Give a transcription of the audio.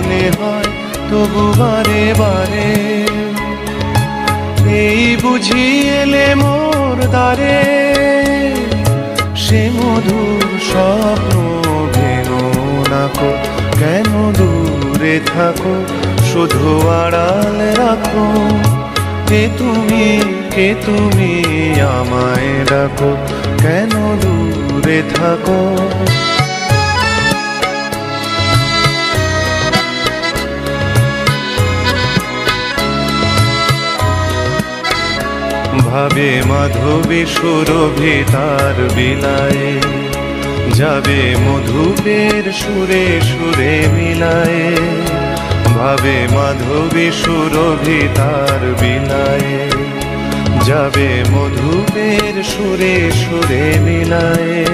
মনে হয় তবু বারে বারে, এই বুঝি এলে মোর দ্বারে, সে মধুর স্বপ্ন ভেঙো নাকো, কেন দূরে থাকো শুধু আড়াল রাখো, কে তুমি আমায় ডাকো, কেন দূরে থাকো। ভাবে মাধবী সুরভি তার বিলায়ে, যাবে মধুপের সুরে সুরে মিলায়ে, ভাবে মাধবী সুরভি তার বিলায়ে, যাবে মধুপের সুরে সুরে মিলায়ে।